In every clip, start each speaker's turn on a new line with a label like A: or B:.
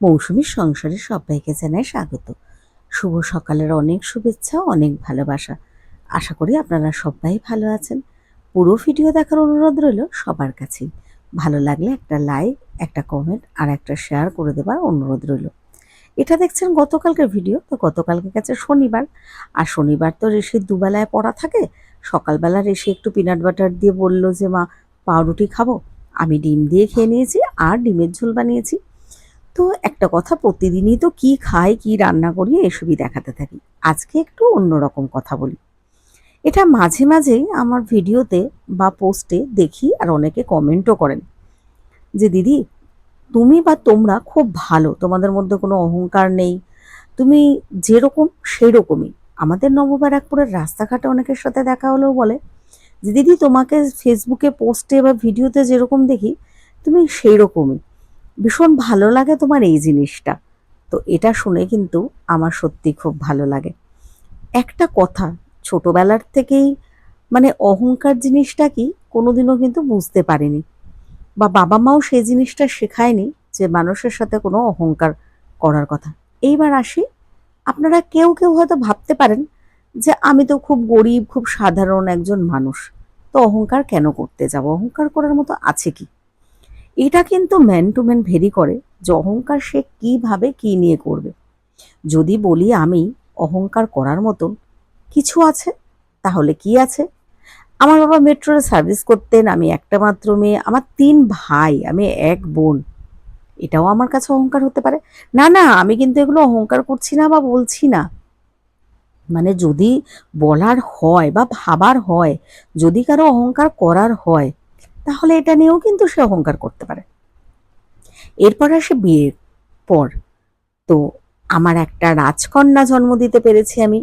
A: মৌসুমীর সংসারে সবাইকে জানাই স্বাগত। শুভ সকালের অনেক শুভেচ্ছা, অনেক ভালোবাসা। আশা করি আপনারা সবাই ভালো আছেন। পুরো ভিডিও দেখার অনুরোধ রইল সবার কাছেই। ভালো লাগলে একটা লাইক, একটা কমেন্ট আর একটা শেয়ার করে দেবার অনুরোধ রইল। এটা দেখছেন গতকালকের ভিডিও। তো গতকালকে গেছে শনিবার, আর শনিবার তো ঋষির দুবেলায় পড়া থাকে। সকালবেলা ঋষি একটু পিনাট বাটার দিয়ে বলল যে মা পাউরুটি খাবো। আমি ডিম দিয়ে খেয়ে নিয়েছি আর ডিমের ঝোল বানিয়েছি। তো একটা কথা, প্রতিদিনই তো কি খাই কি রান্না করি এসবই দেখাতে থাকি। আজকে একটু অন্যরকম কথা বলি। এটা মাঝে মাঝেই আমার ভিডিওতে বা পোস্টে দেখি, আর অনেকে কমেন্টও করেন যে দিদি তুমি বা তোমরা খুব ভালো, তোমাদের মধ্যে কোনো অহংকার নেই, তুমি যেরকম সেই রকমই। আমাদের নববারাকপুরের রাস্তাঘাটে অনেকের সাথে দেখা হলেও বলে যে দিদি তোমাকে ফেসবুকে পোস্টে বা ভিডিওতে যেরকম দেখি তুমি সেই রকমই, ভীষণ ভালো লাগে তোমার এই জিনিসটা। তো এটা শুনে কিন্তু আমার সত্যি খুব ভালো লাগে। একটা কথা, ছোটবেলার থেকেই মানে অহংকার জিনিসটা কি কোনোদিনও কিন্তু বুঝতে পারিনি, বা বাবা মাও সেই জিনিসটা শেখায়নি যে মানুষের সাথে কোনো অহংকার করার কথা। এইবার আসি, আপনারা কেউ কেউ হয়তো ভাবতে পারেন যে আমি তো খুব গরিব, খুব সাধারণ একজন মানুষ, তো অহংকার কেন করতে যাব, অহংকার করার মতো আছে কি? এটা কিন্তু ম্যান টু ম্যান ভেরি করে যে অহংকার সে কিভাবে কি নিয়ে করবে। যদি বলি আমি অহংকার করার মতন কিছু আছে, তাহলে কি আছে? আমার বাবা মেট্রোরে সার্ভিস করতেন, আমি একটা মাত্র মেয়ে, আমার 3 ভাই, আমি এক বোন। এটাও আমার কাছে অহংকার হতে পারে? না না, আমি কিন্তু এগুলো অহংকার করছি না বা বলছি না। মানে যদি বলার হয় বা ভাবার হয়, যদি কারো অহংকার করার হয়, তাহলে এটা নিয়েও কিন্তু সে অহংকার করতে পারে। এরপর আসে বিয়ের পর। তো আমার একটা রাজকন্যা জন্ম দিতে পেরেছি আমি,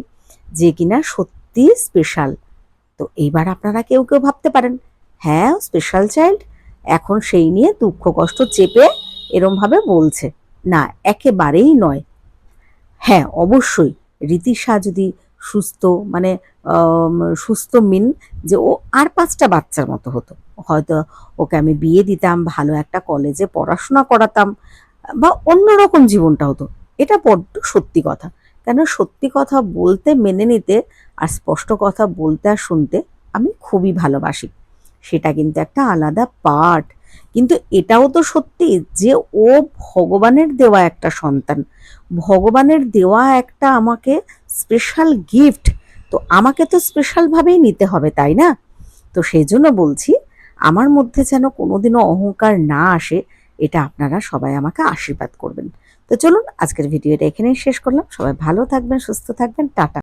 A: যে কিনা সত্যি স্পেশাল। তো এইবার আপনারা কেউ কেউ ভাবতে পারেন হ্যাঁ স্পেশাল চাইল্ড, এখন সেই নিয়ে দুঃখ কষ্ট চেপে এরমভাবে বলছে। না, একেবারেই নয়। হ্যাঁ অবশ্যই রীতিশা যদি সুস্থ, মানে সুস্থ মিন যে ও আর 5টা বাচ্চার মতো হতো, হয়তো ওকে আমি বিয়ে দিতাম, ভালো একটা কলেজে পড়াশোনা করাতাম, বা অন্যরকম জীবনটা হতো। এটা বড্ড সত্যি কথা। কেন সত্যি কথা বলতে, মেনে নিতে আর স্পষ্ট কথা বলতে আর শুনতে আমি খুবই ভালোবাসি। সেটা কিন্তু একটা আলাদা পার্ট। কিন্তু এটাও তো সত্যি যে ও ভগবানের দেওয়া একটা সন্তান, ভগবানের দেওয়া একটা আমাকে স্পেশাল গিফট। তো আমাকে তো স্পেশালভাবেই নিতে হবে, তাই না? তো সেই জন্য বলছি, আমার মধ্যে যেন কোনোদিনও অহংকার না আসে, এটা আপনারা সবাই আমাকে আশীর্বাদ করবেন। তো চলুন আজকের ভিডিওটা এখানেই শেষ করলাম। সবাই ভালো থাকবেন, সুস্থ থাকবেন, টাটা।